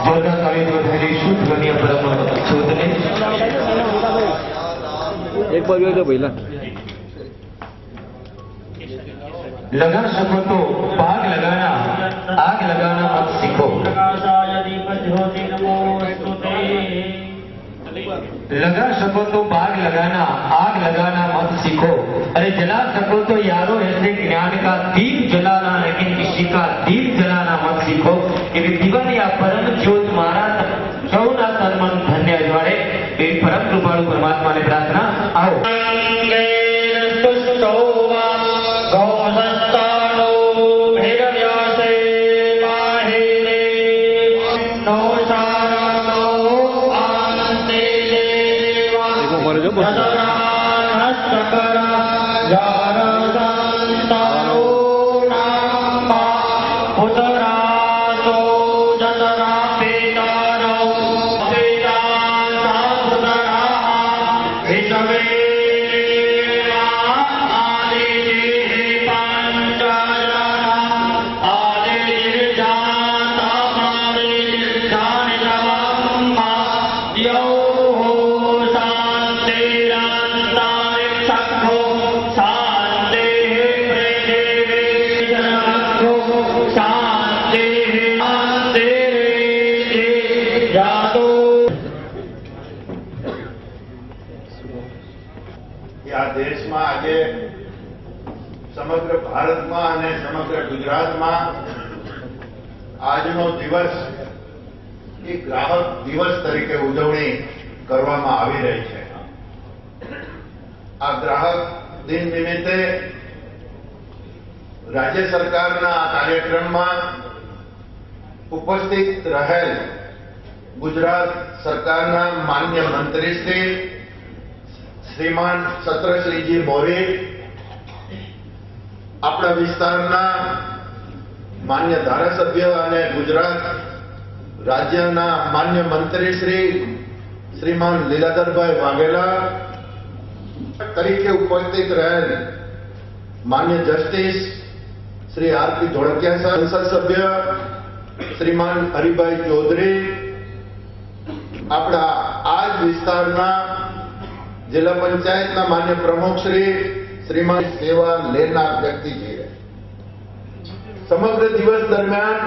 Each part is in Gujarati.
જોરદાર તાળીઓ થયેલી શુદ્ધ ધ્વનિ પરમ શોધને એક બાર જો પહેલા लगा सको तो भाग लगाना, आग लगाना मत सीखो। लगा सको तो भाग लगाना, आग लगाना मत सीखो। अरे जला सको तो यारो ऐसे ज्ञान का दीप जलाना, लेकिन किसी का दीप जलाना मत सीखो। कि दीवानी आ परम ज्योत मारा सौना तन मन धन्य अजवाड़े ए परम कृपालु परमात्मा ने प्रार्थना आओ समग्र भारत में समग्र गुजरात में आजनो दिवस एक ग्राहक दिवस तरीके उजवणी करवामां आवी रही है। आ ग्राहक दिन निमित्ते राज्य सरकारना कार्यक्रम में उपस्थित रहेल गुजरात सरकारना मान्य मंत्री श्रीमान सत्रश्रीजी मौर्य, अपना विस्तारना मान्य धारासभ्य અને गुजरात राज्यना मान्य मंत्री श्रीमान लीलाधरभाई वाघेला तरीके उपस्थित रहेल मान्य जस्टिस श्री आरपी धोळकिया संसद सभ्य श्रीमान हरिभाई चौधरी, अपना आज विस्तारना जिला पंचायतना मान्य प्रमुख श्रीमान सेवा लेनार व्यक्ति है। समग्र दिवस दरमियान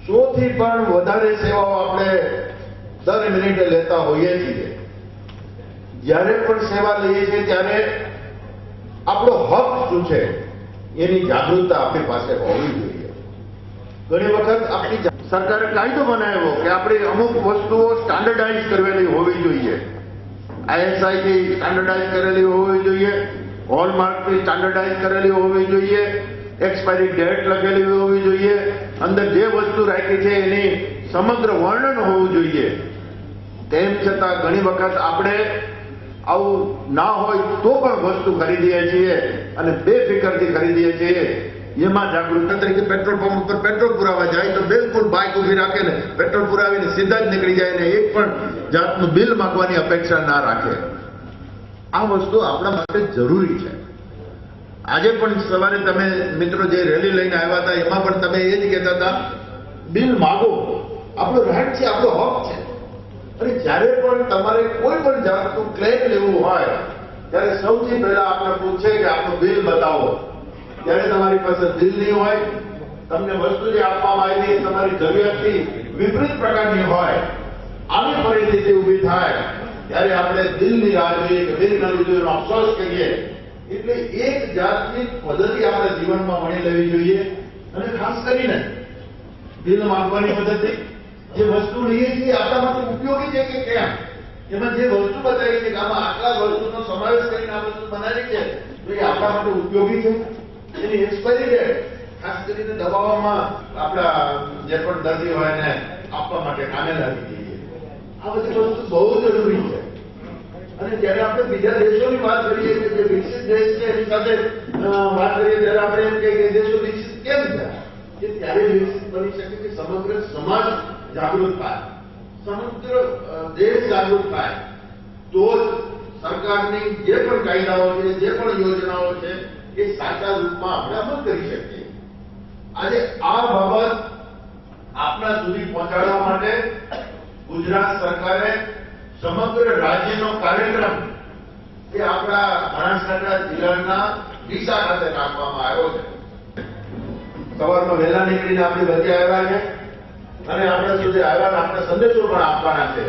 100 થી પણ વધારે સેવાઓ આપણે દર મિનિટે લેતા હોઈએ છીએ। જ્યારે પણ સેવા લઈએ છીએ ત્યારે આપણો હક શું છે એની જાગૃતતા આપણી પાસે હોવી જોઈએ। ઘણી વખત આપણી સરકારે કાયદો બનાવ્યો કે આપણે અમુક વસ્તુઓ સ્ટાન્ડર્ડાઇઝ કરેલી હોવી જોઈએ, ISI की स्टैंडर्डाइज करेली होवी जोईए, हॉलमार्क की स्टैंडर्डाइज करेली होवी जोईए, एक्सपायरी डेट लखेली होवी जोईए, अंदर जे वस्तु राखी छे एनी समग्र वर्णन होवुं जोईए। तेम छतां घणी वखत आपणे आवुं ना होय तो पण वस्तु खरीदीए छीए अने बेफिकरथी खरीदीए छीए। एमां जागृति तरीके पेट्रोल पंप पर पेट्रोल पुरावा जाए तो बिल्कुल बाइक उभी राखे ने पेट्रोल पुरावीने सीधा ज निकળી જાય ને એક પણ જાતનું બિલ માંગવાની અપેક્ષા ના રાખે। આ વસ્તુ આપણા માટે જરૂરી છે। આજે પણ સવારે તમે મિત્રો જે રેલી લઈને આવ્યા હતા એમાં પણ તમે એ જ કહેતા હતા બિલ માંગો, આપણો રાઈટ છે, આપણો હક છે। અને જ્યારે પણ તમારે કોઈ પણ જાતનું ક્લેમ લેવું હોય ત્યારે સૌથી પહેલા આપણે પૂછે કે આપણું બિલ બતાવો। ત્યારે તમારી પાસે બિલ નહીં હોય, તમને વસ્તુ જે આપવામાં આવી તમારી જરૂરિયાતથી વિપરીત પ્રકારની હોય, આવી પરિસ્થિતિ ઊભી થાય ત્યારે આપણે બિલની રાહ જોઈએ કે બિલ ન લીધું એનો અફસોસ કરીએ। એટલે એક જાતની પદ્ધતિ આપણે જીવનમાં વણી લેવી જોઈએ। અને ખાસ કરીને બિલ માંગવાની પદ્ધતિ જે વસ્તુ લઈએ છીએ આપણા માટે ઉપયોગી છે કે કેમ, એમાં જે વસ્તુ બતાવી છે કે આમાં આટલા વસ્તુનો સમાવેશ કરીને આ વસ્તુ બનાવી છે તો એ આપણા માટે ઉપયોગી છે। એની એક્સપાયરી ડેટ ખાસ કરીને દવાઓમાં આપણા જે પણ દર્દી હોય એને આપવા માટે કામે લાગી જોઈએ। આ બધી વસ્તુ બહુ જરૂરી છે। અને જ્યારે આપણે બીજા દેશોની વાત કરીએ કે જે વિકસિત દેશ છે એની સાથે વાત કરીએ ત્યારે આપણે એમ કહીએ કે દેશો વિકસિત કેમ થયા, કે ત્યારે વિકસિત બની શકે કે સમગ્ર સમાજ જાગૃત થાય, સમગ્ર દેશ જાગૃત થાય તો જ સરકારની જે પણ કાયદાઓ છે, જે પણ યોજનાઓ છે એ સાચા રૂપમાં આપણે અમલ કરી શકીએ। આજે આ બાબત આપણા સુધી પહોંચાડવા ગુજરાત સરકારે સમગ્ર રાજ્યનો કાર્યક્રમ એ આપણા બનાસકાંઠા જિલ્લાના ડીસા ખાતે રાખવામાં આવ્યો છે. સવારમાં વહેલા નીકળીને આપણે વચ્ચે આવ્યા છે અને આપણે સુધી આવ્યા આપણે સંદેશો પણ આપવાના છે.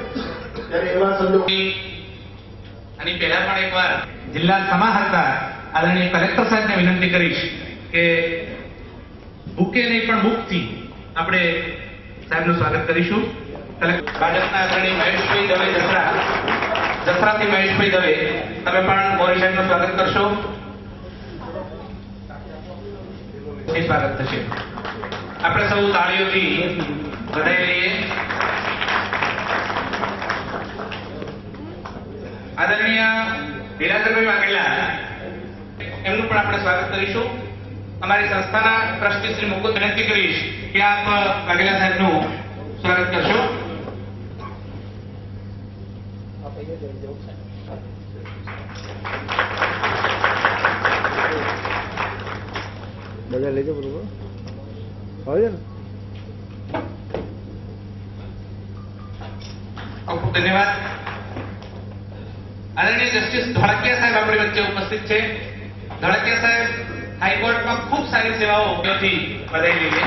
ત્યારે એવા સંદેશો અને પહેલા પણ એકવાર જિલ્લા સમાહર્તા આદરણીય કલેક્ટર સાહેબને વિનંતી કરીશ કે બુકે નહીં પણ બુકથી આપણે સાહેબનું સ્વાગત કરીશું. ભાજપના આદરણીય મહેશભાઈ દવે જસરાથી મહેશભાઈ દવે, તમે પણ મોરી સાહેબનું સ્વાગત કરશો. એ સ્વાગત થશે. આપણે સૌ તાળીઓથી વધાવી લઈએ. આદરણીય હીરાધરભાઈ વાઘેલા, એમનું પણ આપણે સ્વાગત કરીશું. અમારી સંસ્થાના ટ્રસ્ટી શ્રી મુકુદ વિનંતી કરીશ કે આપ વાઘેલા સાહેબનું સ્વાગત કરશો. બધા લેજો બરોબર આવે ને. ખૂબ ધન્યવાદ. આદરણીય જસ્ટિસ ધોળકિયા સાહેબ આપણી વચ્ચે ઉપસ્થિત છે. ધોળકિયા સાહેબ હાઈકોર્ટમાં ખૂબ સારી સેવાઓ ઉપયોગથી વધારી લઈએ.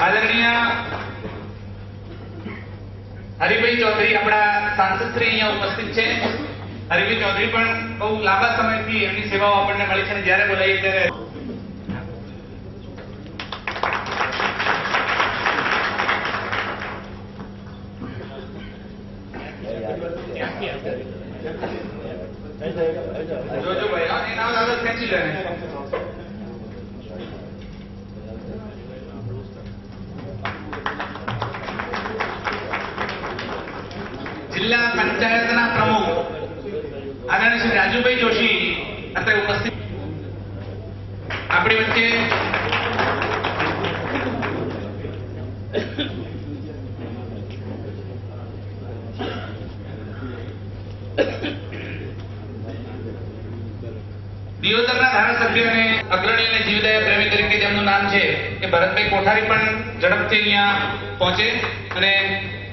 આદરણીય હરિભાઈ ચૌધરી આપણા સાંસદ શ્રી અહીંયા ઉપસ્થિત છે. હરિભાઈ ચૌધરી પણ બહુ લાંબા સમયથી એમની સેવાઓ આપણને મળી છે અને જ્યારે બોલાવીએ ત્યારે જોજો ભાઈ, હા, એના આગળ ખેંચી લે. જિલ્લા પંચાયતના પ્રમુખ આદરણીય શ્રી રાજુભાઈ જોશી અત્યારે ઉપસ્થિત આપણી વચ્ચે. દિયોદરના ધારાસભ્ય અને અગ્રણી અને જીવદયા પ્રેમી તરીકે જેમનું નામ છે કે ભરતભાઈ કોઠારી પણ ઝડપથી અહીંયા પહોંચે અને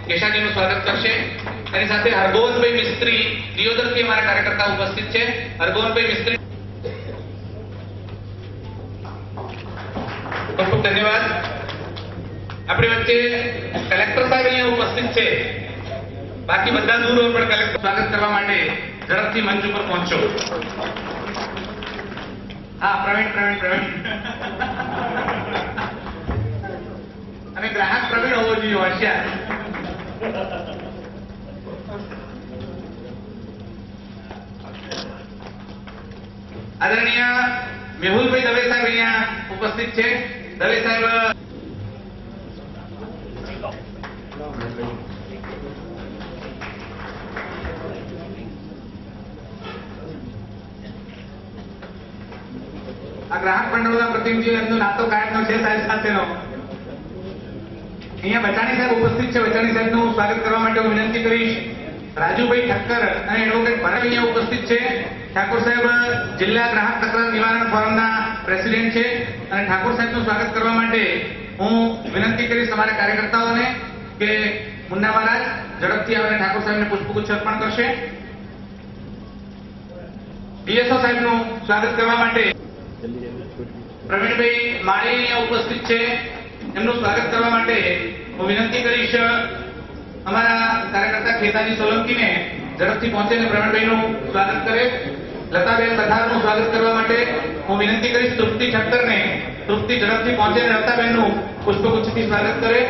કેશાજીનું સ્વાગત કરશે. એની સાથે હરગોવનભાઈ મિસ્ત્રી દિયોદરથી અમારા કાર્યકર્તા ઉપસ્થિત છે. હરગોવનભાઈ મિસ્ત્રી, ખૂબ ધન્યવાદ. આપણી વચ્ચે કલેક્ટર સાહેબ અહીંયા ઉપસ્થિત છે. બાકી બધા દૂર હોય પણ કલેક્ટર સ્વાગત કરવા માટે ઝડપથી મંચ ઉપર પહોંચો. હા, પ્રવીણ અને ગ્રાહક પ્રવીણ હોવો જોઈએ, હોશિયાર. આદરણીય મેહુલભાઈ દવે સાહેબ અહીંયા ઉપસ્થિત છે. દવે સાહેબ આ ગ્રાહક મંડળના પ્રતિનિધિઓ, એમનો નાતો કાયમનો છે સાહેબ સાથેનો. અહીંયા બચાણી સાહેબ ઉપસ્થિત છે. બચાણી સાહેબનું સ્વાગત કરવા માટે હું વિનંતી કરીશ. રાજુભાઈ ઠક્કર અને એડવોકેટ ભરત અહીંયા ઉપસ્થિત છે. ઠાકોર સાહેબ જિલ્લા ગ્રાહક તકરાર નિવારણ ફોરમના પ્રેસિડેન્ટ છે અને ઠાકોર સાહેબનું સ્વાગત કરવા માટે હું વિનંતી કરીશ અમારા કાર્યકર્તાઓને કે મુન્ના મહારાજ ઝડપથી આવને ઠાકોર સાહેબને પુષ્પગુચ્છ અર્પણ કરશે. ડીએસઓ સાહેબનું સ્વાગત કરવા માટે પ્રવીણભાઈ માળી અહીંયા ઉપસ્થિત છે. એમનું સ્વાગત કરવા માટે હું વિનંતી કરીશ અમારા કાર્યકર્તા ખેતાજી સોલંકીને ઝડપથી પહોંચે અને પ્રવીણભાઈનું સ્વાગત કરે. લતાબેન બધારનું સ્વાગત કરવા માટે હું વિનંતી કરીશ તૃપ્તિ ઠક્કરને. તૃપ્તિ ઝડપથી પહોંચે અને લતાબેનનું પુષ્પગુચ્છથી સ્વાગત કરે.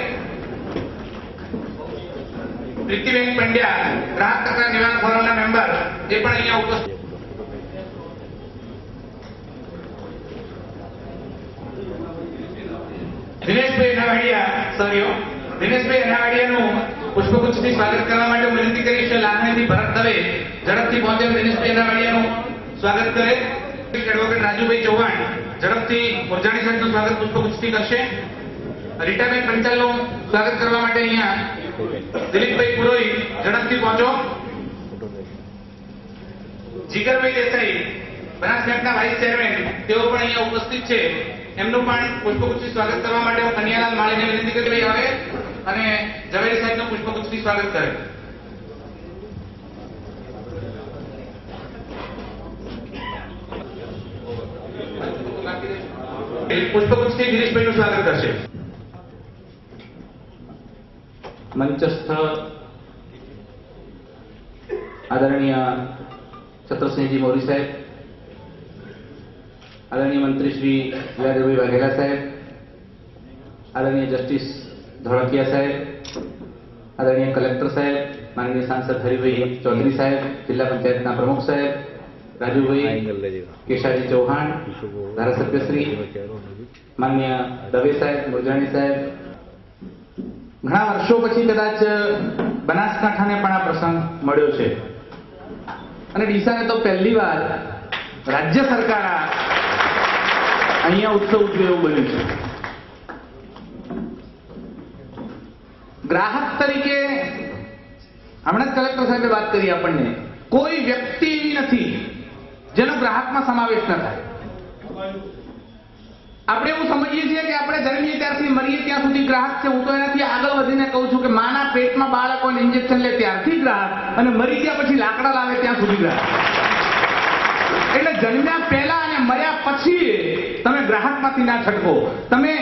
પ્રીતિબેન પંડ્યા ગ્રાહક તકરાર નિવારણ ફોરમના મેમ્બર, એ પણ અહીંયા ઉપસ્થિત. દિનેશભાઈ અનાવાડિયાનું પુષ્પગુચ્છથી સ્વાગત કરવા માટે હું વિનંતી કરીશ. લાખણીથી ભરત દવે ઝડપથી પહોંચે દિનેશભાઈ અનાવાડિયાનું સ્વાગત કરે. એડવોકેટ રાજુભાઈ ચૌહાણ ઝડપથી ઉર્જાણી સાહેબનું સ્વાગત પુષ્પગુચ્છથી કરશે. રીટાબેન પંચાલનું સ્વાગત કરવા માટે અહીંયા દિલીપભાઈ પુરોહિત ઝડપથી પહોંચો. જીગરભાઈ દેસાઈ બનાસ બેંકના વાઇસ ચેરમેન તેઓ પણ અહીંયા ઉપસ્થિત છે. એમનું પણ પુષ્પગુચ્છથી સ્વાગત કરવા માટે હું કન્યાલાલ માળીને વિનંતી કરી ભાઈ આવે અને ઝવેરી સાહેબનું પુષ્પગુચ્છથી સ્વાગત કરે. પુષ્પગુચ્છથી ગિરીશભાઈનું સ્વાગત કરશે. મંચસ્થ આદરણીય છત્રસિંહજી મૌર્ય સાહેબ, આદરણીય મંત્રી શ્રી વિરાજભાઈ વાઘેલા સાહેબ, આદરણીય જસ્ટિસ ધોળકિયા સાહેબ, આદરણીય કલેક્ટર સાહેબ, માનનીય સાંસદ હરિભાઈ ચૌધરી સાહેબ, જિલ્લા પંચાયતના પ્રમુખ સાહેબ, રાજુભાઈ કેશાજી ચૌહાણ, ધારાસભ્યશ્રી માનનીય દવે સાહેબ, મુરજાણી સાહેબ, ઘણા વર્ષો પછી કદાચ બનાસકાંઠાને પણ આ પ્રસંગ મળ્યો છે અને ડીસાને તો પહેલી વાર રાજ્ય સરકાર અહીંયા ઉત્સવ ઉજવે એવું બન્યું છે. ગ્રાહક તરીકે હમણાં જ કલેક્ટર સાહેબે વાત કરી, આપણને કોઈ વ્યક્તિ એવી નથી જેનો ગ્રાહકમાં સમાવેશ ન થાય. આપણે એવું સમજીએ છીએ કે આપણે જન્મીએ ત્યારથી મરીએ ત્યાં સુધી ગ્રાહક છે. હું તો એનાથી આગળ વધીને કહું છું કે માના પેટમાં બાળકોને ઇન્જેક્શન લે ત્યારથી ગ્રાહક અને મરી ગયા પછી લાકડા લાવે ત્યાં સુધી ગ્રાહક. એટલે જન્મ્યા પહેલા અને મર્યા પછી તમે ગ્રાહકમાંથી ના છટકો. તમે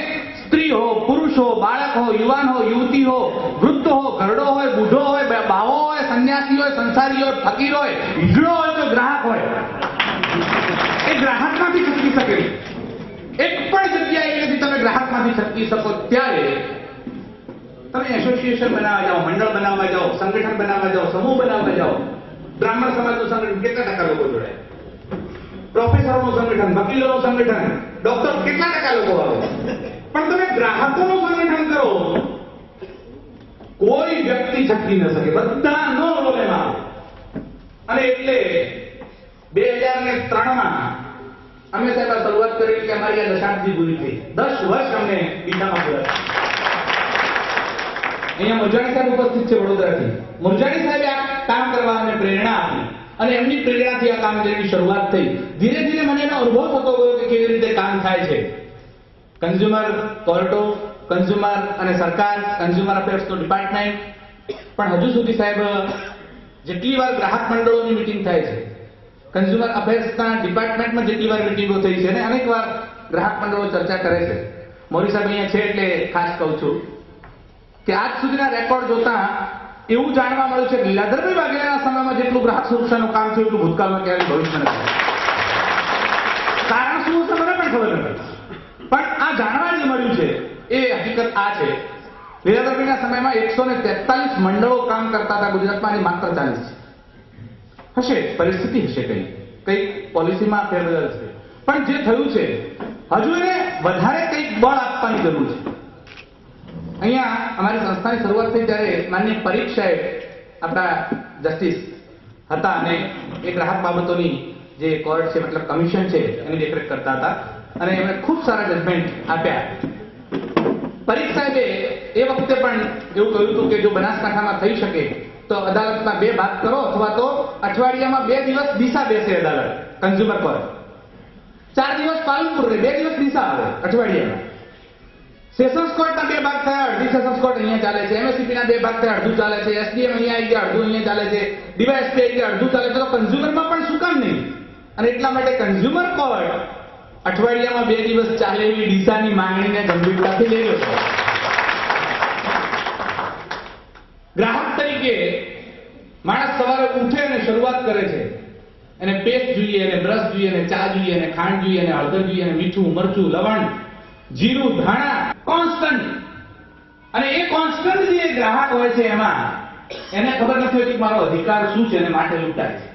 સ્ત્રી હો, પુરુષ હો, બાળક હો, યુવાન હો, યુવતી હો, વૃદ્ધ હો, ઘરડો હોય, બુઢો હોય, બાવો હોય, સંન્યાસી હોય, સંસારી હોય, ફકીર હોય, હિજડો હોય તો ગ્રાહક હોય. એ ગ્રાહકમાંથી છટકી શકે. એક પણ જગ્યા એવી નથી તમે ગ્રાહકમાંથી છટકી શકો. ત્યારે તમે એસોસિએશન બનાવવા જાઓ, મંડળ બનાવવા જાઓ, સંગઠન બનાવવા જાઓ, સમૂહ બનાવવા જાઓ. બ્રાહ્મણ સમાજનું સંગઠન કેટલા ટકા લોકો જોડાય? પ્રોફેસરોનું સંગઠન, વકીલોનું સંગઠન, ડોક્ટર કેટલા ટકા લોકો આવે? પણ તમે ગ્રાહકોનું સંગઠન કરો, કોઈ વ્યક્તિ છટકી ન શકે. બધાનો રોલ એમાં આવે. અને એટલે 2003માં અમે સાહેબ આ શરૂઆત કરી કે અમારી આ દશાબ્દી પૂરી થઈ. 10 વર્ષ અમને ડીસામાં પૂરા. અહીંયા મુરજાણી સાહેબ ઉપસ્થિત છે વડોદરાથી. મુરજાણી સાહેબે આ કામ કરવા અમને પ્રેરણા આપી અને એમની પ્રેરણાથી આ કામગીરીની શરૂઆત થઈ. ધીરે ધીરે મને એનો અનુભવ થતો ગયો કે કેવી રીતે કામ થાય છે. કન્ઝ્યુમર કોર્ટો, કન્ઝ્યુમર અને સરકાર, કન્ઝ્યુમર અફેર્સનો ડિપાર્ટમેન્ટ, પણ હજુ સુધી સાહેબ જેટલી વાર ગ્રાહક મંડળોની મીટિંગ થાય છે, કન્ઝ્યુમર અફેર્સના ડિપાર્ટમેન્ટમાં જેટલી વાર મીટિંગો થઈ છે અને અનેક વાર ગ્રાહક મંડળો ચર્ચા કરે છે. મૌર્ય સાહેબ અહીંયા છે એટલે ખાસ કહું છું કે આજ સુધીના રેકોર્ડ જોતા એવું જાણવા મળ્યું છે કે લીલાધરભાઈ વાઘેલાના સમયમાં જેટલું ગ્રાહક સુરક્ષાનું કામ થયું એટલું ભૂતકાળમાં ક્યારેય ભવિષ્યમાં નથી. કારણ શું છે મને પણ ખબર નથી, પણ આ જાણવા જે મળ્યું છે એ હકીકત આ છે. લીલાધરભાઈના સમયમાં 143 મંડળો કામ કરતા હતા ગુજરાતમાં અને માત્ર 40 છે. હશે પરિસ્થિતિ હશે, કઈ પોલિસીમાં ફેરબદલ છે, પણ જે થયું છે હજુ એને વધારે કંઈક બળ આપવાની જરૂર છે. અહીંયા અમારી સંસ્થાની શરૂઆત થઈ ત્યારે માનનીય પરીખ સાહેબ આપણા જસ્ટિસ હતા અને એ ગ્રાહક બાબતોની જે કોર્ટ છે મતલબ કમિશન છે એની દેખરેખ કરતા હતા અને એમણે ખૂબ સારા જજમેન્ટ આપ્યા. પરીખ સાહેબે એ વખતે પણ એવું કહ્યું હતું કે જો બનાસકાંઠામાં થઈ શકે તો અદાલતના 2 ભાગ કરો અથવા તો અઠવાડિયામાં 2 દિવસ ડીસા બેસે અદાલત, કન્ઝ્યુમર કોર્ટ. 4 દિવસ પાલનપુર રહે, 2 દિવસ ડીસા આવે અઠવાડિયામાં. સેશન્સ કોર્ટના 2 ભાગ થયા, અડધી સેશન્સ કોર્ટ અહીંયા ચાલે છે. એમએસસીપીના 2 ભાગ થયા, અડધું ચાલે છે. એસડીએમ અહીંયા આવી ગયા, અડધું અહીંયા ચાલે છે. ડીવાયએસપી આવી ગયા, અડધું ચાલે છે. તો કન્ઝ્યુમરમાં પણ શું કામ નહીં? અને એટલા માટે કન્ઝ્યુમર કોર્ટ અઠવાડિયામાં 2 દિવસ ચાલે એવી ડીસાની માંગણીને ગંભીરતાથી લઈ લો. ગ્રાહક તરીકે માણસ સવારે ઉઠે અને શરૂઆત કરે છે, એને પેસ્ટ જોઈએ, એને બ્રશ જોઈએ, એને ચા જોઈએ, એને ખાંડ જોઈએ, એને હળદર જોઈએ, એને મીઠું, મરચું, લવણ, જીરું, ધાણા, કોન્સ્ટન્ટ. અને એ કોન્સ્ટન્ટ જે ગ્રાહક હોય છે એમાં એને ખબર નથી હોતી કે મારો અધિકાર શું છે અને માટે લૂંટાય છે.